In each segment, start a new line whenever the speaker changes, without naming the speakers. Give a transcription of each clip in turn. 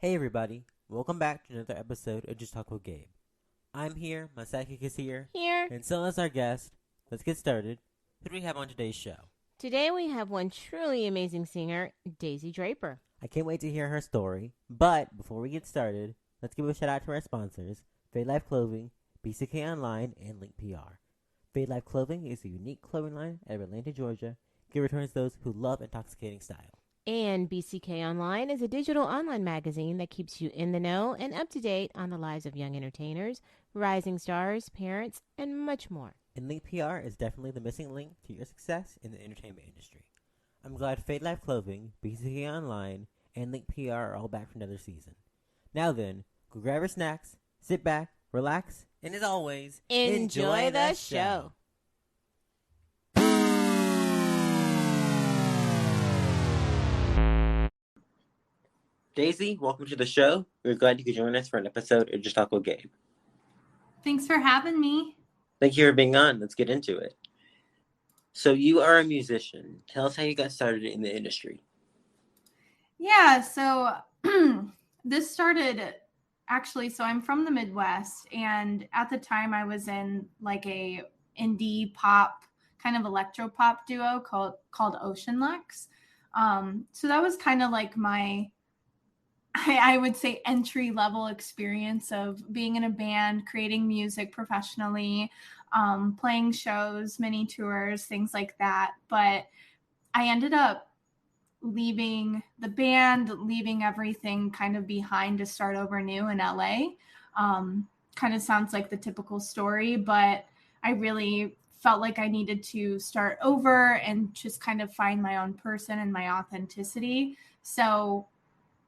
Hey everybody, welcome back to another episode of Just Talk with Gabe. I'm here, my sidekick is here,
Here.
and so is our guest. Let's get started. Who do we have on today's show?
Today we have one truly amazing singer, Daisy Draper.
I can't wait to hear her story, but before we get started, let's give a shout out to our sponsors, Fade Life Clothing, BCK Online, and Link PR. Fade Life Clothing is a unique clothing line out of Atlanta, Georgia, geared towards those who love intoxicating style.
And BCK Online is a digital online magazine that keeps you in the know and up to date on the lives of young entertainers, rising stars, parents, and much more.
And Link PR is definitely the missing link to your success in the entertainment industry. I'm glad Fade Life Clothing, BCK Online, and Link PR are all back for another season. Now then, go grab your snacks, sit back, relax, and as always,
Enjoy the show.
Daisy, welcome to the show. We're glad you could join us for an episode of Just Talk with Gabe.
Thanks for having me.
Thank you for being on. Let's get into it. So you are a musician. Tell us how you got started in the industry.
Yeah, so this started so I'm from the Midwest, and at the time I was in like a indie pop kind of electro pop duo called Ocean Lux. So that was kind of like I would say entry level experience of being in a band, creating music professionally, playing shows, mini tours, things like that. But I ended up leaving the band, leaving everything kind of behind to start over new in LA. Kind of sounds like the typical story, but I really felt like I needed to start over and just kind of find my own person and my authenticity. So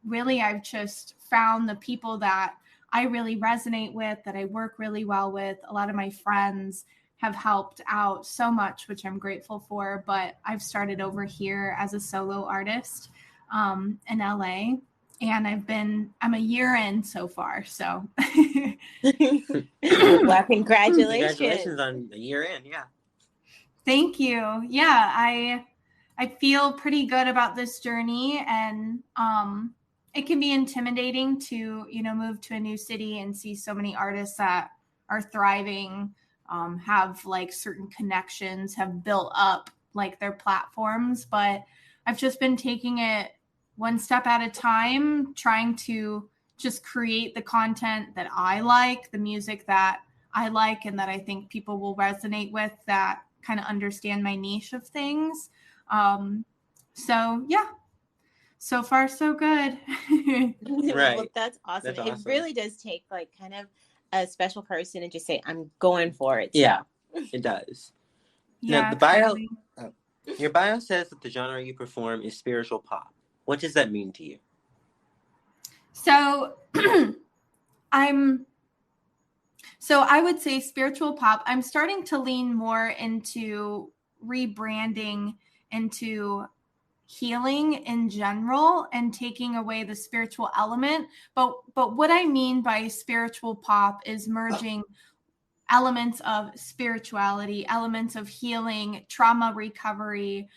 really, I've just found the people that I really resonate with, that I work really well with. A lot of my friends have helped out so much, which I'm grateful for. But I've started over here as a solo artist in LA, and I'm a year in so far. So,
Well, congratulations.
Congratulations on a year in, yeah.
Thank you. Yeah, I feel pretty good about this journey, and it can be intimidating to move to a new city and see so many artists that are thriving, have like certain connections, have built up like their platforms. But I've just been taking it one step at a time, trying to just create the content that I like, the music that I like, and that I think people will resonate with, that kind of understand my niche of things. So yeah, so far so good.
Right.
Well, that's awesome.
That's awesome.
It really does take like kind of a special person and just say, I'm going for it.
Yeah, it does.
Yeah,
Now, your bio says that the genre you perform is spiritual pop. What does that mean to you?
So I would say spiritual pop. I'm starting to lean more into rebranding into healing in general and taking away the spiritual element. But what I mean by spiritual pop is merging elements of spirituality, elements of healing, trauma recovery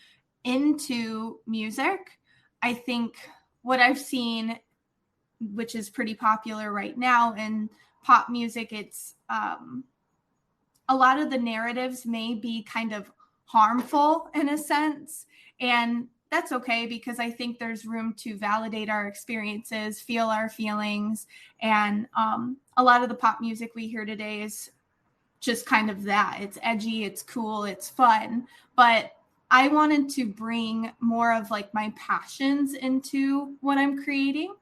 into music. I think what I've seen, which is pretty popular right now in pop music, it's a lot of the narratives may be kind of harmful in a sense. And that's okay, because I think there's room to validate our experiences, feel our feelings. And a lot of the pop music we hear today is just kind of that. It's edgy, it's cool, it's fun. But I wanted to bring more of like my passions into what I'm creating.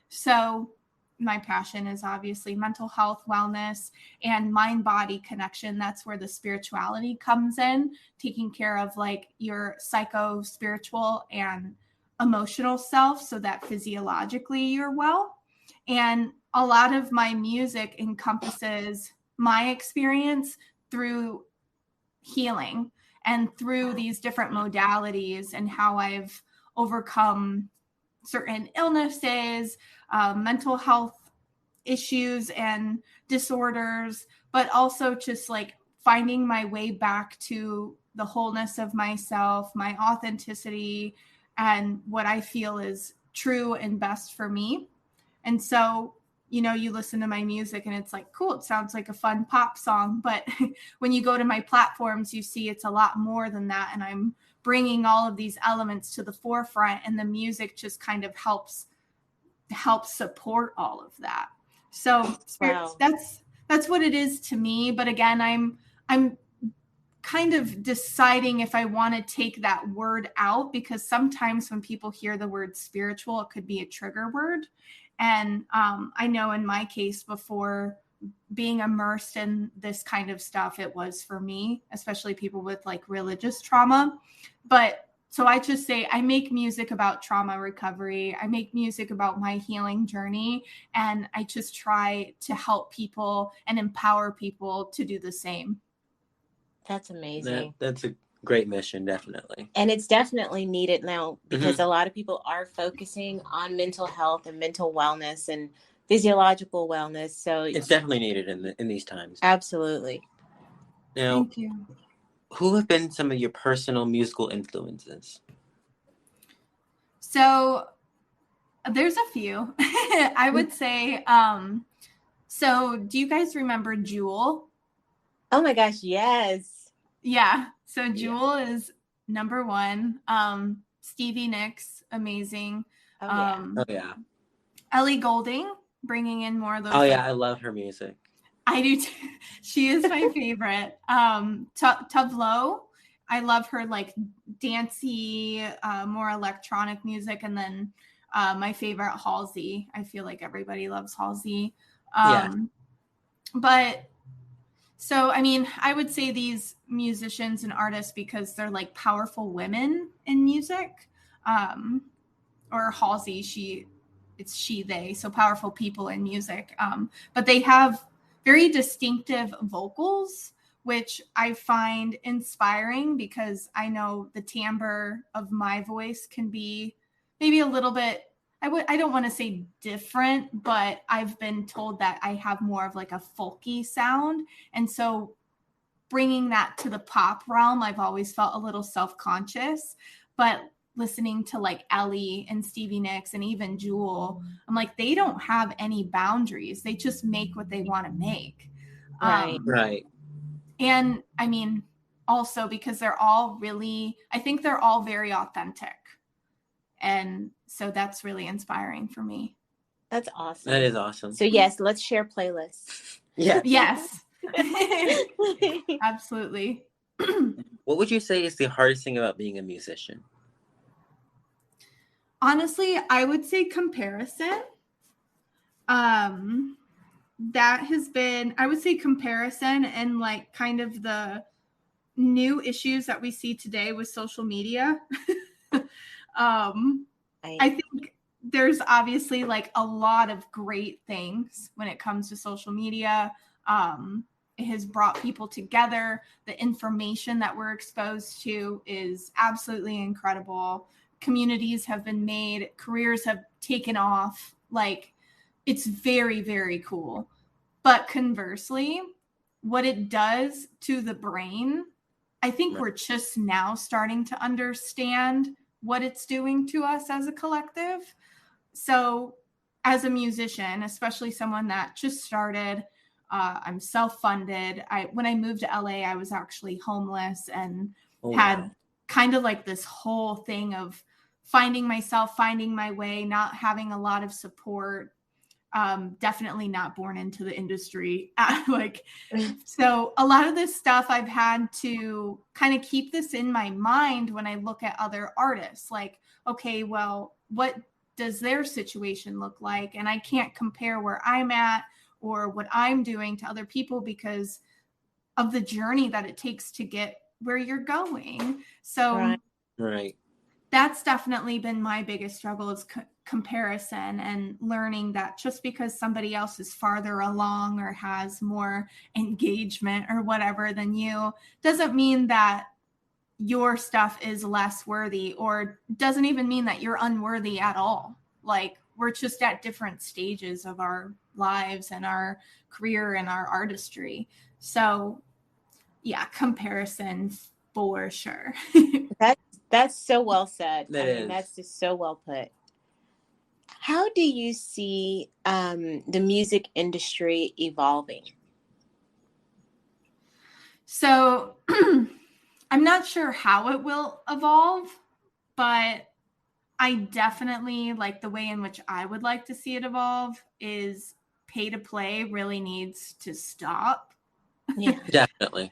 So my passion is obviously mental health, wellness, and mind-body connection. That's where the spirituality comes in, taking care of like your psycho-spiritual and emotional self so that physiologically you're well. And a lot of my music encompasses my experience through healing and through these different modalities and how I've overcome certain illnesses, mental health issues and disorders, but also just like finding my way back to the wholeness of myself, my authenticity, and what I feel is true and best for me. And so, you listen to my music and it's like, cool, it sounds like a fun pop song. But when you go to my platforms, you see it's a lot more than that. And I'm bringing all of these elements to the forefront, and the music just kind of helps support all of that. So
Wow.
that's what it is to me. But again, I'm kind of deciding if I want to take that word out, because sometimes when people hear the word spiritual, it could be a trigger word. And I know in my case, before being immersed in this kind of stuff, it was for me, especially people with like religious trauma. But so I just say I make music about trauma recovery. I make music about my healing journey. And I just try to help people and empower people to do the same.
That's amazing.
That's a great mission, definitely.
And it's definitely needed now, because a lot of people are focusing on mental health and mental wellness and physiological wellness. So
it's definitely needed in these times.
Absolutely.
Now,
Thank you.
Who have been some of your personal musical influences?
So there's a few. I would say, so do you guys remember Jewel?
Oh my gosh, yes.
Yeah. So Jewel is number one. Stevie Nicks, amazing.
Oh
yeah.
Ellie Goulding, bringing in more of those.
Oh yeah, I love her music.
I do too. She is my favorite. Tableau, I love her like dancey, more electronic music. And then my favorite, Halsey. I feel like everybody loves Halsey. But so, I mean, I would say these musicians and artists because they're like powerful women in music. Or Halsey, it's she, they, so powerful people in music. But they have very distinctive vocals, which I find inspiring because I know the timbre of my voice can be maybe a little bit, I don't want to say different, but I've been told that I have more of like a folky sound. And so bringing that to the pop realm, I've always felt a little self-conscious. But listening to like Ellie and Stevie Nicks and even Jewel, I'm like, they don't have any boundaries. They just make what they want to make.
Right.
And I mean, also because they're all really, I think they're all very authentic. And so that's really inspiring for me.
That's awesome.
That is awesome.
So yes, let's share playlists.
Yes. Absolutely.
What would you say is the hardest thing about being a musician?
Honestly, I would say comparison. That has been, I would say comparison and like kind of the new issues that we see today with social media. I think there's obviously like a lot of great things when it comes to social media. It has brought people together. The information that we're exposed to is absolutely incredible. Communities have been made, careers have taken off. Like, it's very, very cool. But conversely, what it does to the brain, I think we're just now starting to understand what it's doing to us as a collective. So as a musician, especially someone that just started, I'm self-funded. When I moved to LA, I was actually homeless and had kind of like this whole thing of finding myself, finding my way, not having a lot of support. Definitely not born into the industry. So a lot of this stuff I've had to kind of keep this in my mind when I look at other artists. Like, okay, well, what does their situation look like? And I can't compare where I'm at or what I'm doing to other people because of the journey that it takes to get where you're going. So
right.
That's definitely been my biggest struggle is comparison and learning that just because somebody else is farther along or has more engagement or whatever than you doesn't mean that your stuff is less worthy or doesn't even mean that you're unworthy at all. Like, we're just at different stages of our lives and our career and our artistry. So yeah, comparison for sure.
That's so well said.
That's just
so well put. How do you see the music industry evolving?
So I'm not sure how it will evolve, but I definitely like the way in which I would like to see it evolve is pay to play really needs to stop.
Yeah.
Definitely.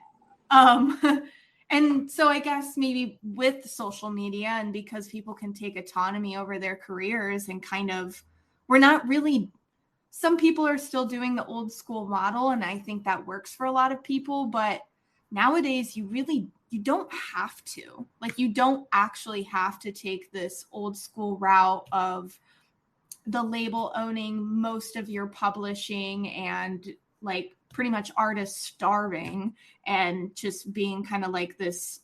And so I guess maybe with social media and because people can take autonomy over their careers and kind of, we're not really, some people are still doing the old school model. And I think that works for a lot of people, but nowadays you don't have to, like, you don't actually have to take this old school route of the label owning most of your publishing and like pretty much artists starving and just being kind of like this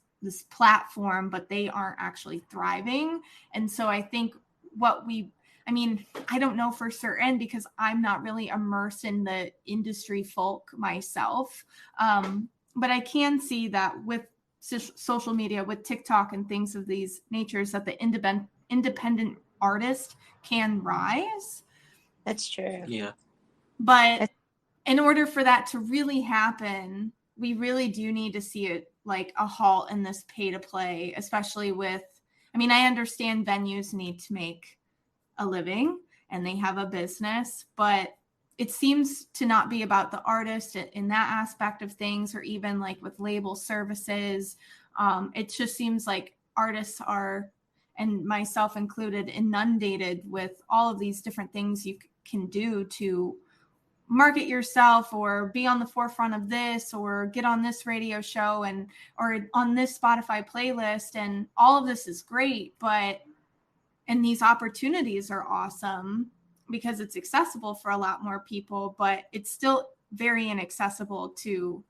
platform, but they aren't actually thriving. And so I think I don't know for certain because I'm not really immersed in the industry folk myself. But I can see that with social media, with TikTok and things of these natures, that the independent artist can rise.
That's true.
Yeah.
But in order for that to really happen, we really do need to see it like a halt in this pay to play, especially with, I understand venues need to make a living and they have a business, but it seems to not be about the artist in that aspect of things, or even like with label services. It just seems like artists are, and myself included, inundated with all of these different things you can do to market yourself or be on the forefront of this or get on this radio show or on this Spotify playlist. And all of this is great, and these opportunities are awesome because it's accessible for a lot more people, but it's still very inaccessible to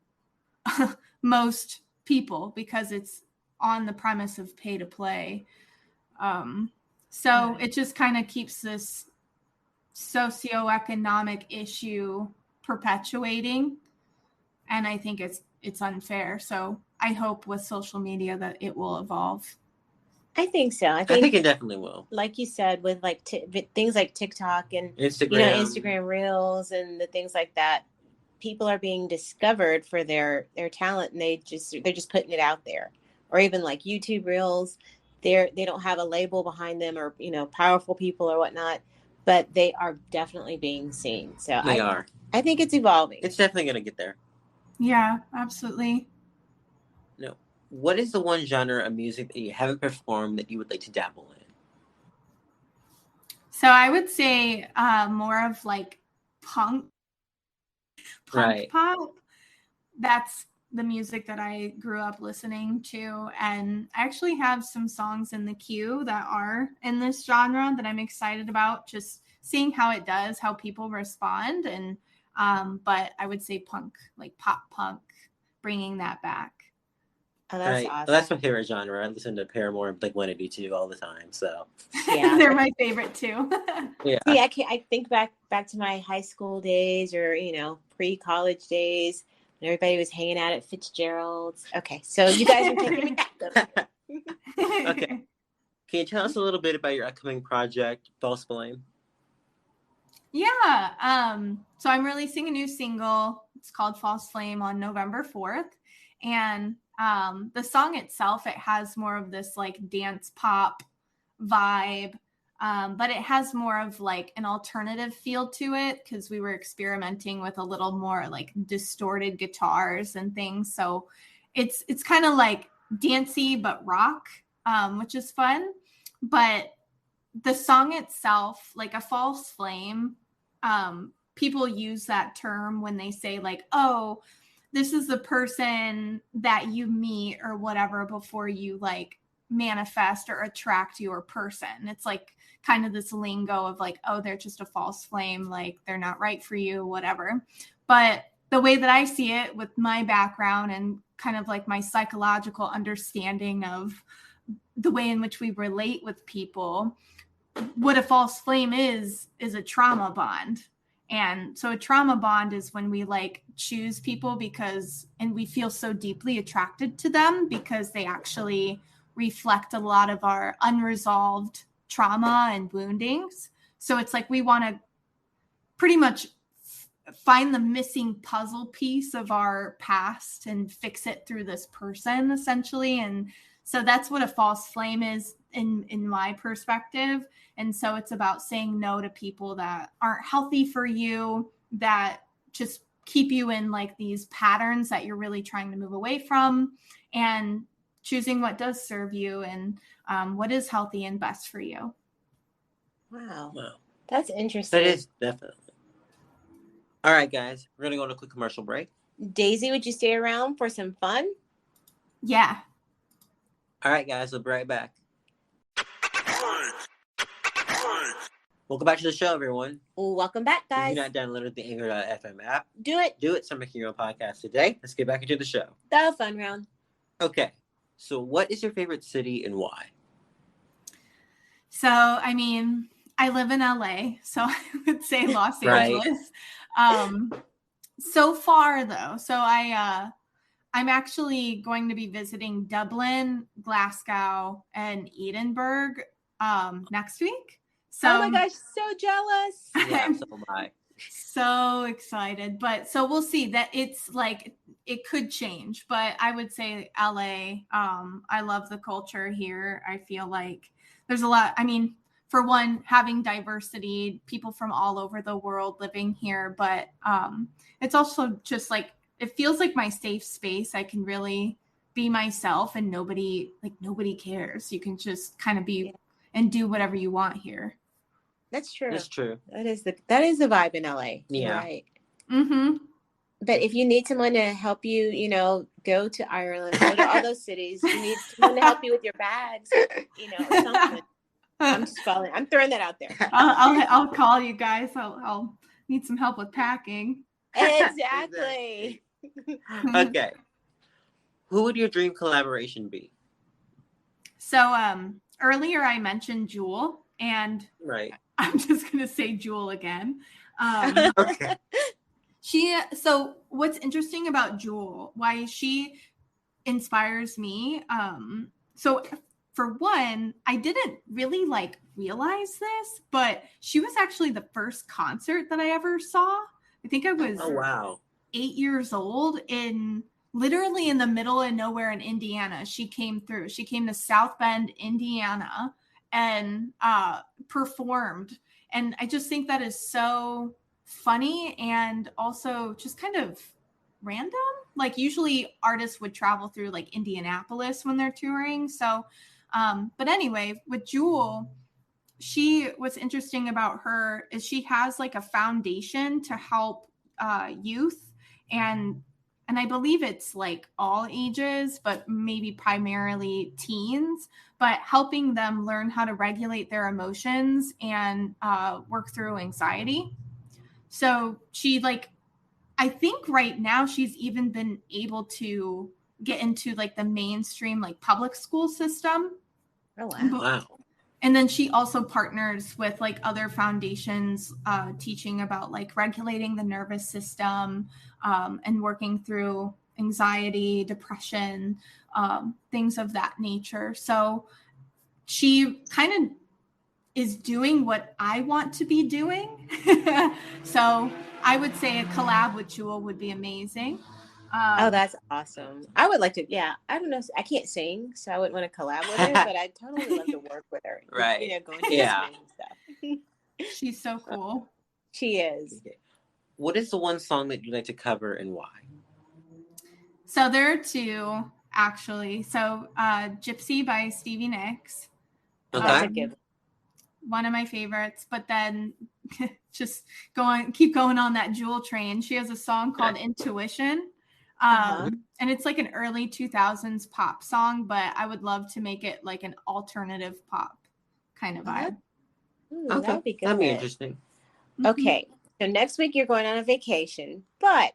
most people because it's on the premise of pay to play. So it just kind of keeps this socioeconomic issue perpetuating. And I think it's unfair. So I hope with social media that it will evolve.
I think so. I
think it definitely will.
Like you said, with like things like TikTok and
Instagram,
Instagram Reels and the things like that, people are being discovered for their talent, and they're just putting it out there. Or even like YouTube Reels, they don't have a label behind them, or powerful people or whatnot, but they are definitely being seen. So
they are.
I think it's evolving.
It's definitely going to get there.
Yeah, absolutely.
No. What is the one genre of music that you haven't performed that you would like to dabble in?
So I would say more of like punk
right.
pop. That's the music that I grew up listening to. And I actually have some songs in the queue that are in this genre that I'm excited about, just seeing how it does, how people respond. And but I would say punk, like pop punk, bringing that back.
Oh, that's awesome.
Well, that's my favorite genre. I listen to Paramore and Blink-182 all the time. So
yeah, they're my favorite too.
Yeah.
See, I think back to my high school days, or pre-college days, when everybody was hanging out at Fitzgerald's. Okay, so you guys are taking me back.
Okay, can you tell us a little bit about your upcoming project, False Flame?
Yeah. So I'm releasing a new single. It's called False Flame on November 4th. And the song itself, it has more of this like dance pop vibe, but it has more of like an alternative feel to it because we were experimenting with a little more like distorted guitars and things. So it's kind of like dancey but rock, which is fun. But the song itself, like a false flame, people use that term when they say like, oh, this is the person that you meet or whatever before you like manifest or attract your person. It's like kind of this lingo of like, oh, they're just a false flame, like they're not right for you, whatever. But the way that I see it with my background and kind of like my psychological understanding of the way in which we relate with people, what a false flame is a trauma bond. And so a trauma bond is when we like choose people and we feel so deeply attracted to them because they actually reflect a lot of our unresolved trauma and woundings. So it's like we want to pretty much find the missing puzzle piece of our past and fix it through this person, essentially. And so that's what a false flame is in my perspective. And so it's about saying no to people that aren't healthy for you, that just keep you in like these patterns that you're really trying to move away from, and choosing what does serve you and what is healthy and best for you.
Wow.
Wow.
That's interesting.
That is definitely. All right, guys, we're going to go on a quick commercial break.
Daisy, would you stay around for some fun?
Yeah.
All right, guys, we'll be right back. Welcome back to the show, everyone.
Welcome back,
If
guys.
you're not downloaded the Anchor.fm app,
Do it.
start making your own podcast today. Let's get back into the show.
The fun round.
Okay, so what is your favorite city and why?
So, I mean, I live in LA, so I would say Los
Right.
Angeles. So far, though, so I'm actually going to be visiting Dublin, Glasgow, and Edinburgh next week. So,
Oh my gosh, so jealous.
Yeah, so am I.
so excited. But so we'll see. That it's like it could change, but I would say LA. I love the culture here. I feel like there's a lot. I mean, for one, having diversity, people from all over the world living here, but it's also just like it feels like my safe space. I can really be myself, and nobody cares. You can just kind of be and do whatever you want here.
That's true.
That's true.
That is the vibe in LA. You're
Yeah.
right.
Mm-hmm.
But if you need someone to help you, go to Ireland, go to all those cities, you need someone to help you with your bags, or something. I'm just following. I'm throwing that out there.
I'll call you guys. I'll need some help with packing.
Exactly.
Okay. Who would your dream collaboration be?
So earlier I mentioned Jewel, and
Right.
I'm just gonna say Jewel again.
Okay.
So what's interesting about Jewel, why she inspires me, so for one, I didn't really realize this, but she was actually the first concert that I ever saw. I think I was
Oh, wow.
8 years old, literally in the middle of nowhere in Indiana. She came through. She came to South Bend, Indiana, and performed. And I just think that is so funny and also just kind of random. Like usually artists would travel through like Indianapolis when they're touring. So, but anyway, with Jewel, what's interesting about her is she has like a foundation to help youth, and I believe it's like all ages, but maybe primarily teens, but helping them learn how to regulate their emotions and work through anxiety. So I think right now she's even been able to get into like the mainstream like public school system.
Oh, wow.
Wow.
And then she also partners with like other foundations teaching about like regulating the nervous system and working through anxiety, depression, things of that nature. So she kind of is doing what I want to be doing. So I would say a collab with Jewel would be amazing.
Oh, that's awesome. I would like to, I don't know. I can't sing, so I wouldn't want to collab with her, but I'd totally love to work with her.
Right.
Going to and stuff.
She's so cool.
She is.
Okay. What is the one song that you'd like to cover and why?
So there are two, actually. So Gypsy by Stevie Nicks.
Okay.
That's a good
One of my favorites, but then just keep going on that Jewel train. She has a song called Intuition. And it's like an early 2000s pop song, but I would love to make it like an alternative pop kind of vibe.
That would be good.
That'd be interesting.
Okay. So next week you're going on a vacation, but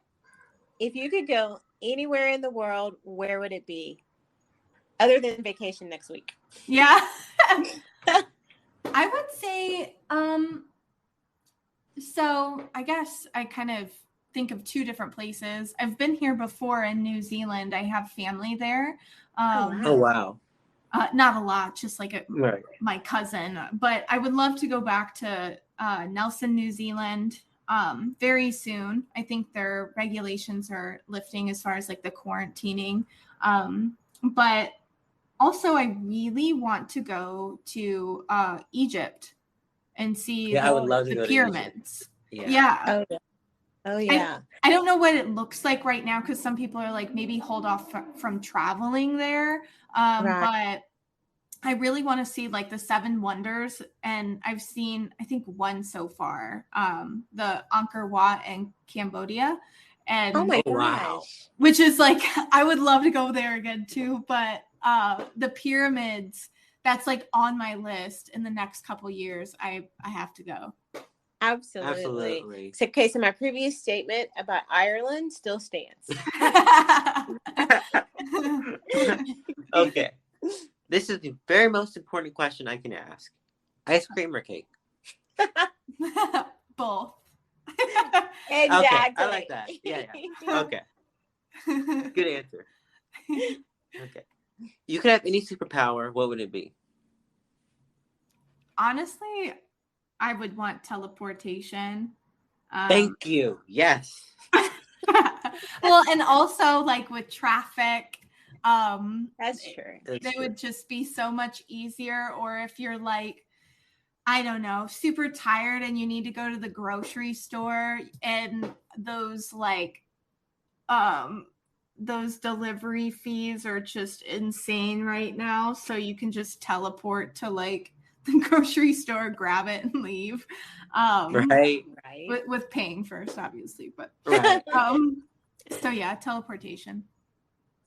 if you could go anywhere in the world, where would it be? Other than vacation next week.
Yeah. I would say, so I guess I kind of think of two different places. I've been here before in New Zealand. I have family there.
Oh, wow.
Not a lot, just like
Right.
my cousin. But I would love to go back to Nelson, New Zealand, very soon. I think their regulations are lifting as far as like the quarantining. But also, I really want to go to Egypt and see
I would love to
the
go
pyramids.
to Egypt. Yeah.
Oh yeah.
I don't know what it looks like right now because some people are like maybe hold off from traveling there. But I really want to see like the 7 wonders, and I've seen I think one so far, the Angkor Wat in Cambodia, and
Oh my
wow.
gosh.
which is like I would love to go there again too. But the pyramids, that's like on my list in the next couple years. I have to go.
Absolutely. So, okay, so my previous statement about Ireland still stands.
Okay. This is the very most important question I can ask. Ice cream or cake?
Both.
Exactly.
Okay, I like that. Yeah. Okay. Good answer. Okay. You could have any superpower, what would it be?
Honestly, I would want teleportation.
Thank you. Yes.
Well, and also like with traffic,
that's true.
They would just be so much easier. Or if you're like, I don't know, super tired and you need to go to the grocery store, and those like those delivery fees are just insane right now, so you can just teleport to like the grocery store, grab it and leave.
Right.
With paying first, obviously, but
right.
So yeah, teleportation.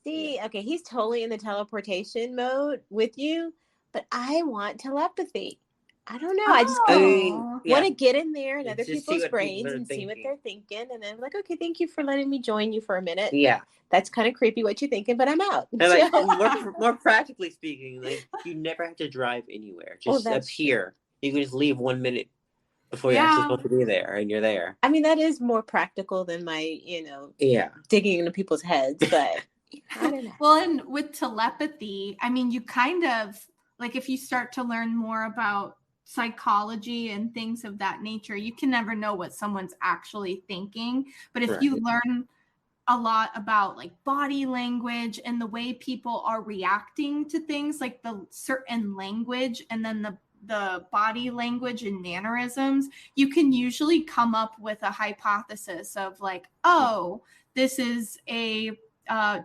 See, okay, he's totally in the teleportation mode with you, but I want telepathy. I don't know. I just want to get in there in other people's brains and see what they're thinking, and then I'm like, okay, thank you for letting me join you for a minute.
Yeah,
that's kind of creepy what you're thinking, but I'm out.
And like, more practically speaking, like you never have to drive anywhere. Just appear. You can just leave 1 minute before you're actually supposed to be there, and you're there.
I mean, that is more practical than my, digging into people's heads, but I don't know.
Well, and with telepathy, I mean, you kind of like if you start to learn more about psychology and things of that nature, you can never know what someone's actually thinking. But if you learn a lot about like body language and the way people are reacting to things, like the certain language and then the body language and mannerisms, you can usually come up with a hypothesis of like, oh, this is a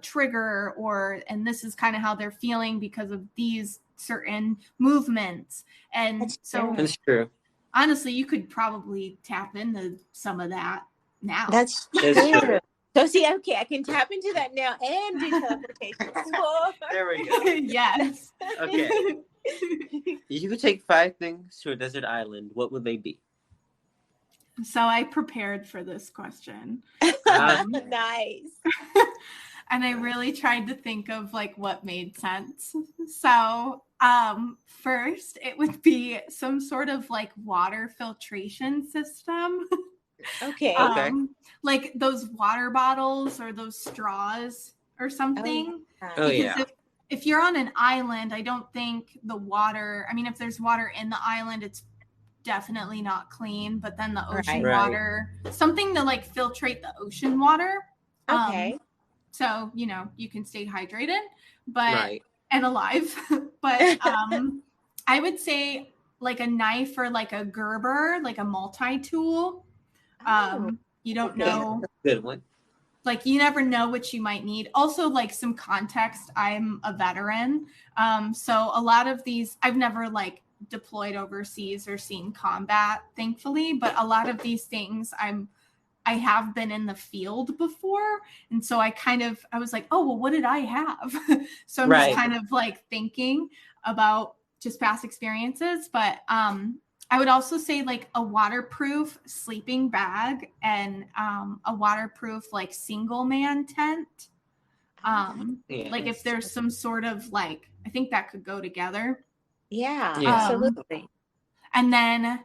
trigger, and this is kind of how they're feeling because of these certain movements. And
that's true.
Honestly, you could probably tap into some of that now.
That's true. So see, okay, I can tap into that now and do teleportation.
There we go.
Yes.
Okay. You could take 5 things to a desert island. What would they be?
So I prepared for this question.
Nice.
And I really tried to think of like what made sense. So first, it would be some sort of like water filtration system.
Okay.
Like those water bottles or those straws or something.
Because
if you're on an island, I don't think the water, I mean, if there's water in the island, it's definitely not clean, but then the ocean water, something to like filtrate the ocean water.
Okay.
So, you can stay hydrated, but and alive. But I would say like a knife or like a Gerber, like a multi-tool. You don't know.
Good one.
Like you never know what you might need. Also, like some context, I'm a veteran. So a lot of these, I've never like deployed overseas or seen combat, thankfully, but a lot of these things I have been in the field before. And so I was like, oh, well, what did I have? So I'm just kind of like thinking about just past experiences. But I would also say like a waterproof sleeping bag and a waterproof like single man tent. Like if there's some sort of like, I think that could go together.
Yeah. Absolutely.
And then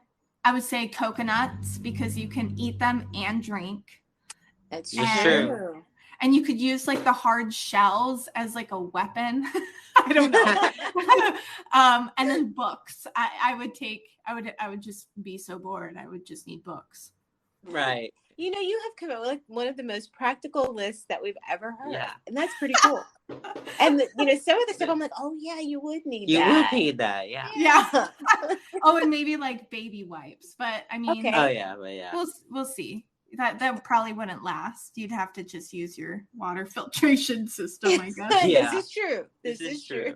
I would say coconuts because you can eat them and drink.
That's
true.
and you could use like the hard shells as like a weapon. I don't know. And then books. I would just be so bored. I would just need books.
Right.
You know, you have come up with like one of the most practical lists that we've ever heard.
Yeah.
And that's pretty cool. And you know, some of the stuff I'm like, oh yeah, you would need that.
You would need that, yeah.
Yeah. Oh, and maybe like baby wipes. But I mean,
okay.
Oh yeah, but yeah.
We'll see. That probably wouldn't last. You'd have to just use your water filtration system, I guess.
Yeah. This is true. This is true.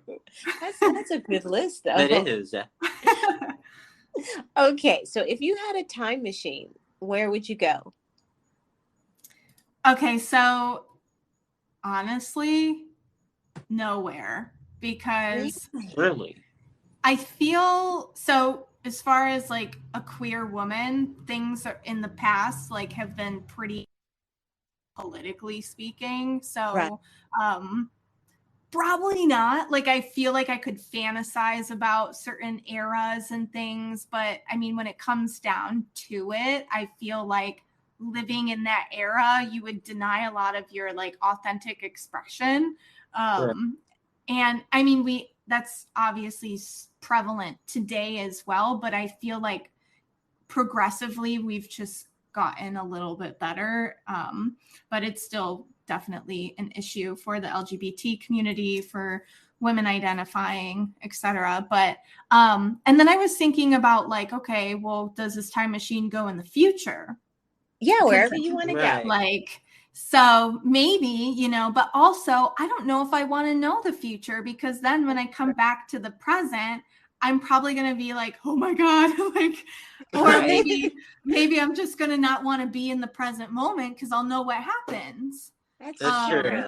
That's a good list, though.
It is. Yeah.
Okay, so if you had a time machine, where would you go?
Okay, so honestly, nowhere, because
really,
I feel so. As far as like a queer woman, things are in the past like have been pretty politically speaking. So
right.
Probably not. Like I feel like I could fantasize about certain eras and things, but I mean when it comes down to it, I feel like living in that era, you would deny a lot of your like authentic expression.
Right.
And I mean that's obviously prevalent today as well, but I feel like progressively we've just gotten a little bit better, but it's still definitely an issue for the LGBT community, for women identifying, etc. But and then I was thinking about like, okay, well, does this time machine go in the future?
Yeah, wherever you want to go.
Like, so maybe, you know, but also I don't know if I want to know the future, because then when I come back to the present, I'm probably going to be like, oh my God, like, or maybe I'm just going to not want to be in the present moment because I'll know what happens.
That's true.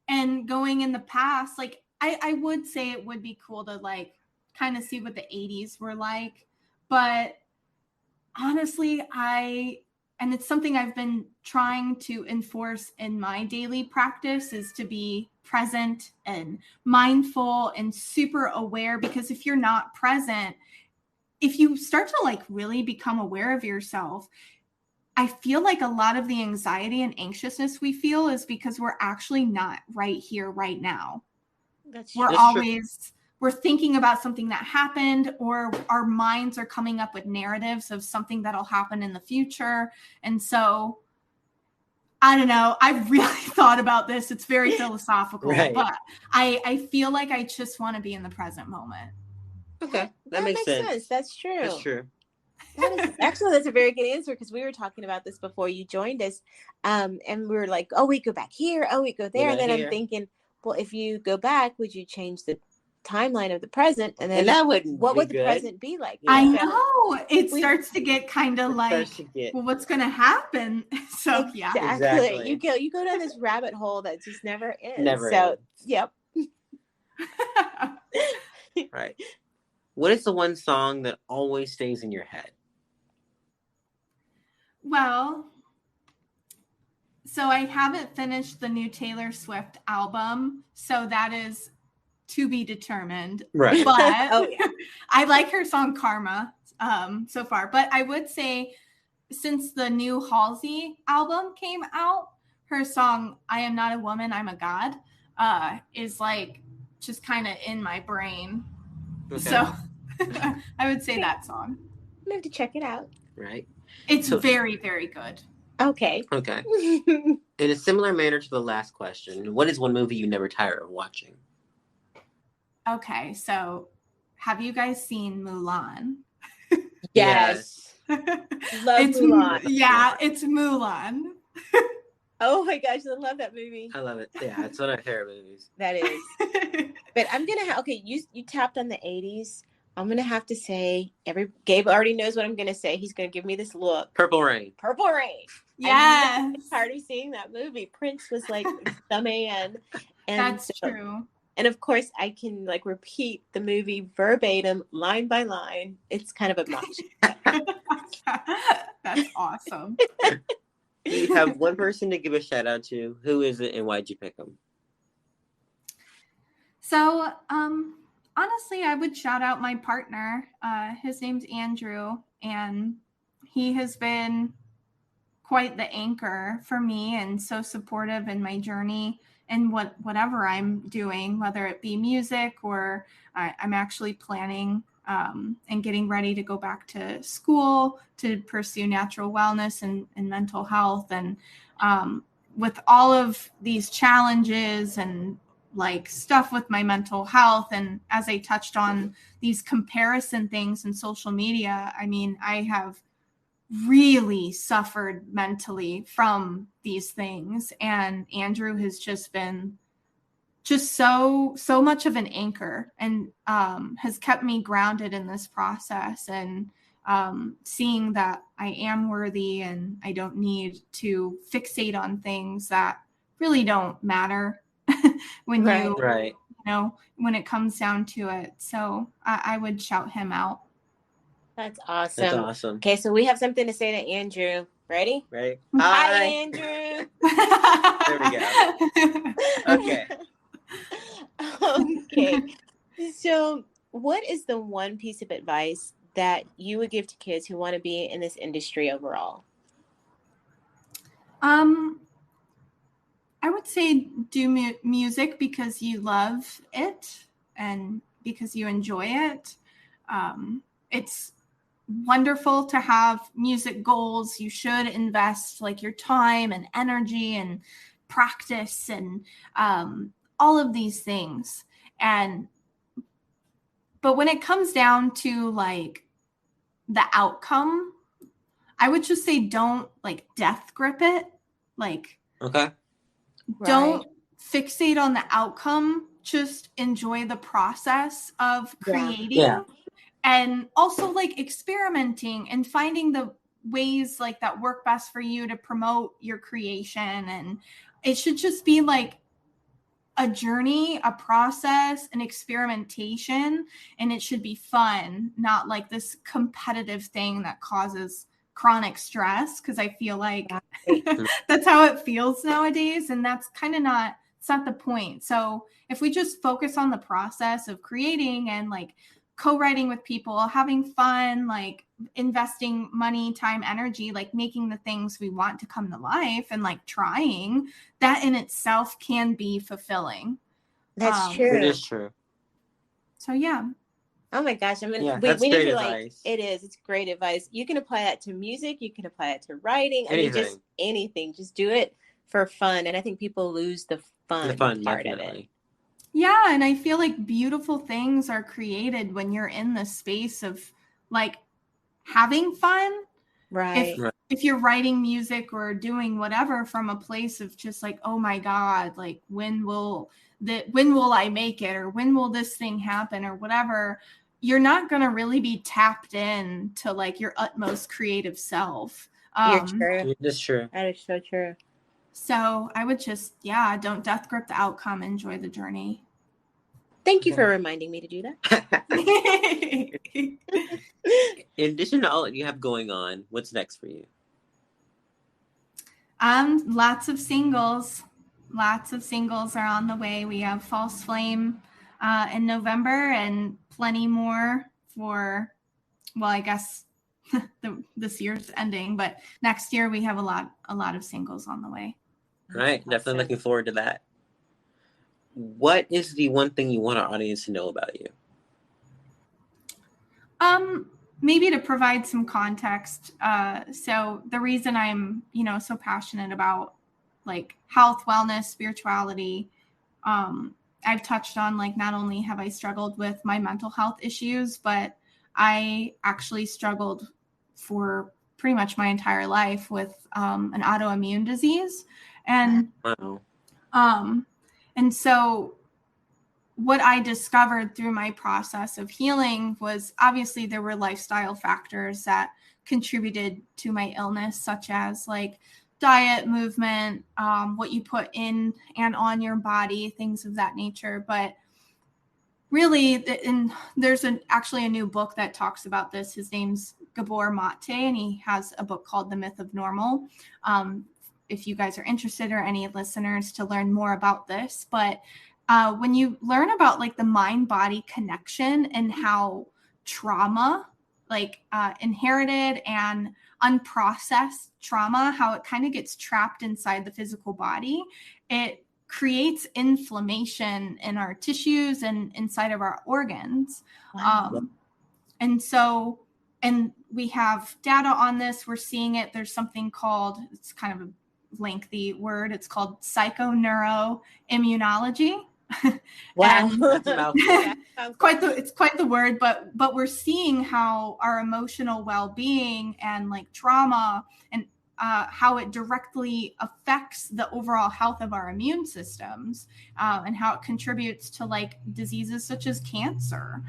And going in the past, like, I would say it would be cool to like kind of see what the 80s were like. But honestly, and it's something I've been trying to enforce in my daily practice, is to be present and mindful and super aware, because if you're not present, if you start to like really become aware of yourself, I feel like a lot of the anxiety and anxiousness we feel is because we're actually not right here, right now. We're thinking about something that happened, or our minds are coming up with narratives of something that'll happen in the future. And so I don't know. I've really thought about this. It's very philosophical,
right.
But I feel like I just want to be in the present moment.
Okay. That makes sense. That's true.
That's true.
That's a very good answer, because we were talking about this before you joined us. And we were like, oh, we go back here. Oh, we go there. And then I'm thinking, well, if you go back, would you change the timeline of the present? And then what would the present be like?
I know. It starts to get kind of like, well, what's going to happen? So
exactly. You go down this rabbit hole that just never ends. Yep.
Right. What is the one song that always stays in your head?
Well, so I haven't finished the new Taylor Swift album, so that is to be determined.
Right.
But I like her song Karma so far. But I would say since the new Halsey album came out, her song I Am Not a Woman, I'm a God is like just kind of in my brain. Okay. So I would say that song.
I have to check it out.
Right.
It's very, very good.
Okay.
In a similar manner to the last question, what is one movie you never tire of watching?
Okay, so have you guys seen Mulan?
Yes. Love Mulan.
Yeah, it's Mulan.
Oh my gosh, I love that movie.
I love it. Yeah, it's one of my favorite movies.
That is. But I'm gonna you tapped on the 80s. I'm gonna have to say Gabe already knows what I'm gonna say. He's gonna give me this look.
Purple Rain.
Purple Rain.
Yes.
I'm tired of seeing that movie. Prince was like the man. And
that's true.
And of course, I can like repeat the movie verbatim, line by line. It's kind of obnoxious.
That's awesome.
You have one person to give a shout out to. Who is it, and why'd you pick them?
So, honestly, I would shout out my partner. His name's Andrew, and he has been quite the anchor for me and so supportive in my journey and whatever I'm doing, whether it be music or I'm actually planning and getting ready to go back to school to pursue natural wellness and mental health. And with all of these challenges and like stuff with my mental health, and as I touched on these comparison things in social media, I mean, I have really suffered mentally from these things, and Andrew has just been just so much of an anchor and has kept me grounded in this process, and seeing that I am worthy and I don't need to fixate on things that really don't matter when you know, when it comes down to it. So I would shout him out.
That's awesome.
That's awesome.
Okay, so we have something to say to Andrew. Ready?
Ready?
Hi, Andrew.
There we go. Okay.
Okay. So, what is the one piece of advice that you would give to kids who want to be in this industry overall?
I would say do music because you love it and because you enjoy it. It's wonderful to have music goals. You should invest like your time and energy and practice and all of these things. But when it comes down to like the outcome, I would just say don't like death grip it. Like,
okay.
Don't fixate on the outcome. Just enjoy the process of creating and also like experimenting and finding the ways like that work best for you to promote your creation. And it should just be like a journey, a process, an experimentation, and it should be fun, not like this competitive thing that causes chronic stress, because I feel like that's how it feels nowadays, and that's kind of not, it's not the point. So if we just focus on the process of creating and like co-writing with people, having fun, like investing money, time, energy, like making the things we want to come to life and like trying, that in itself can be fulfilling.
That's true.
It is true.
So yeah.
Oh my gosh. I mean, we
that's
need
great
to
advice.
like, it's great advice. You can apply that to music. You can apply it to writing.
Anything.
I mean, just anything. Just do it for fun. And I think people lose the fun part
definitely.
of it.
Yeah. And I feel like beautiful things are created when you're in the space of like having fun.
Right.
If you're writing music or doing whatever from a place of just like, oh my God, like when will I make it, or when will this thing happen, or whatever, you're not going to really be tapped in to like your utmost creative self.
You're true.
That's true.
That is so true.
So I would just, don't death grip the outcome. Enjoy the journey.
Thank you for reminding me to do that.
In addition to all that you have going on, what's next for you?
Lots of singles. Lots of singles are on the way. We have False Flame in November and plenty more for, well, I guess this year's ending, but next year we have a lot of singles on the way.
Right. Definitely looking forward to that. What is the one thing you want our audience to know about you?
Maybe to provide some context. So the reason I'm, so passionate about like health, wellness, spirituality, I've touched on like, not only have I struggled with my mental health issues, but I actually struggled for pretty much my entire life with an autoimmune disease. And, and so what I discovered through my process of healing was obviously there were lifestyle factors that contributed to my illness, such as like diet, movement, what you put in and on your body, things of that nature. But really, there's actually a new book that talks about this. His name's Gabor Mate, and he has a book called The Myth of Normal. If you guys are interested, or any listeners, to learn more about this. But when you learn about like the mind-body connection and how trauma inherited and unprocessed trauma, how it kind of gets trapped inside the physical body, it creates inflammation in our tissues and inside of our organs. Wow. And we have data on this. We're seeing it. There's something called, it's kind of a lengthy word. It's called psychoneuroimmunology.
Wow.
It's quite the word, but we're seeing how our emotional well-being and like trauma and how it directly affects the overall health of our immune systems, and how it contributes to like diseases such as cancer.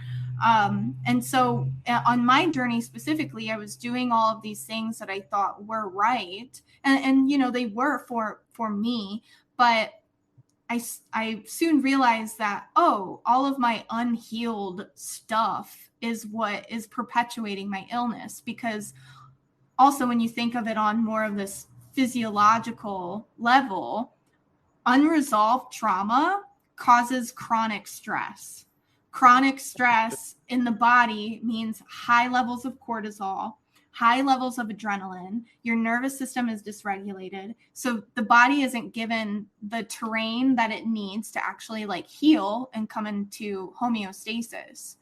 And so on my journey specifically, I was doing all of these things that I thought were right. And you know, they were for me, but I soon realized that, all of my unhealed stuff is what is perpetuating my illness. Because also when you think of it on more of this physiological level, unresolved trauma causes chronic stress. Chronic stress in the body means high levels of cortisol, high levels of adrenaline. Your nervous system is dysregulated. So the body isn't given the terrain that it needs to actually like heal and come into homeostasis.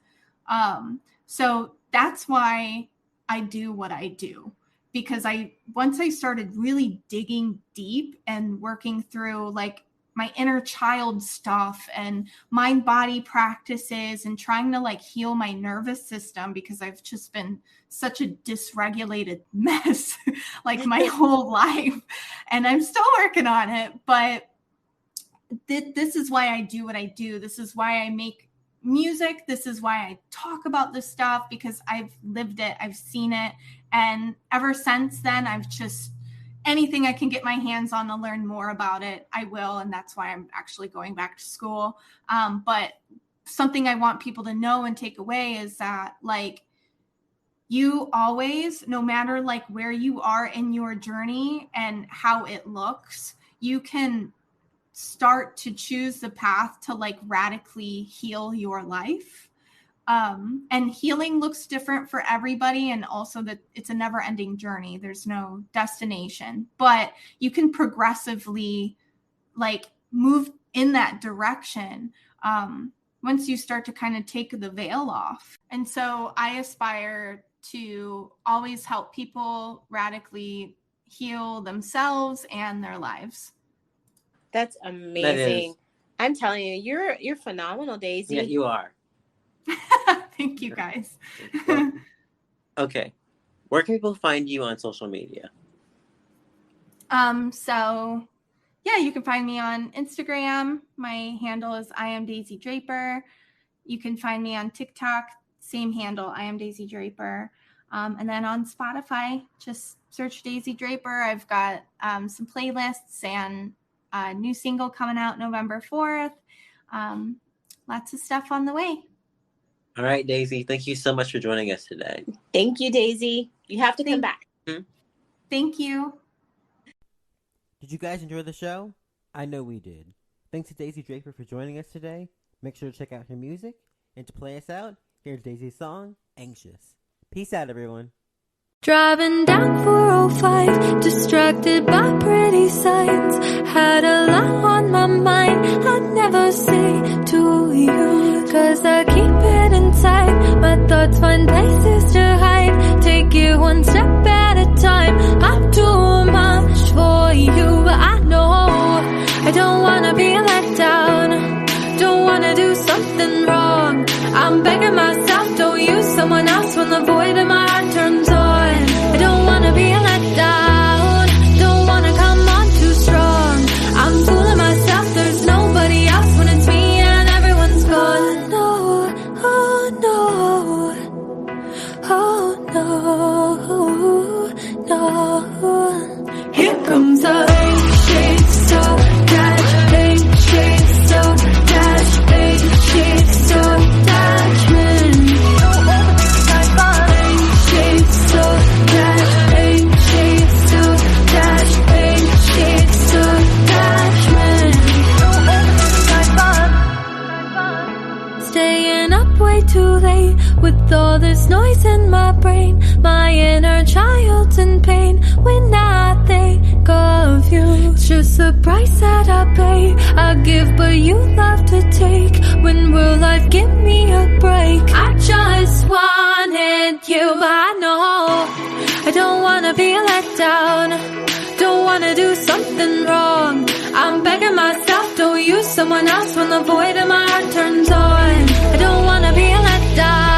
So that's why I do what I do, because once I started really digging deep and working through like my inner child stuff and mind body practices and trying to like heal my nervous system, because I've just been such a dysregulated mess like my whole life, and I'm still working on it. But this is why I do what I do. This is why I make music. This is why I talk about this stuff, because I've lived it, I've seen it. And ever since then, I've just, anything I can get my hands on to learn more about it, I will. And that's why I'm actually going back to school. But something I want people to know and take away is that like, you always, no matter like where you are in your journey and how it looks, you can start to choose the path to like radically heal your life. And healing looks different for everybody. And also that it's a never ending journey. There's no destination, but you can progressively like move in that direction. Once you start to kind of take the veil off. And so I aspire to always help people radically heal themselves and their lives.
That's amazing. I'm telling you, you're phenomenal, Daisy.
Yeah, you are.
Thank you, guys.
Well, okay. Where can people find you on social media?
So yeah, you can find me on Instagram. My handle is I am Daisy Draper. You can find me on TikTok, same handle, I am Daisy Draper. And then on Spotify, just search Daisy Draper. I've got some playlists and a new single coming out November 4th. Lots of stuff on the way.
All right, Daisy, thank you so much for joining us today.
Thank you, Daisy. You have to come back.
Thank you.
Did you guys enjoy the show? I know we did. Thanks to Daisy Draper for joining us today. Make sure to check out her music. And to play us out, here's Daisy's song, Anxious. Peace out, everyone.
Driving down 405, distracted by pretty signs. Had a lot on my mind, I'd never say to you, 'cause I keep it inside. My thoughts find places to hide. Take it one step at a time. I'm too much for you, but I know I don't wanna be let down. Don't wanna do something wrong. I'm begging myself, don't use someone else when the void in my heart turns on. I don't wanna be let down. Don't wanna come on too strong. I'm fooling myself, there's nobody else when it's me and everyone's gone. No, oh no, oh no, no. Here comes a shades so dash, shades so dash, shades so dashman. Shades so dash, shades so dash, shades so dashman. Staying up way too late with all this noise in my brain. My inner child's in pain when I think of you. It's just the price that I pay. I give, but you love to take. When will life give me a break? I just wanted you, but I know I don't wanna be let down. Don't wanna do something wrong. I'm begging myself, don't use someone else when the void in my heart turns on. I don't wanna be let down.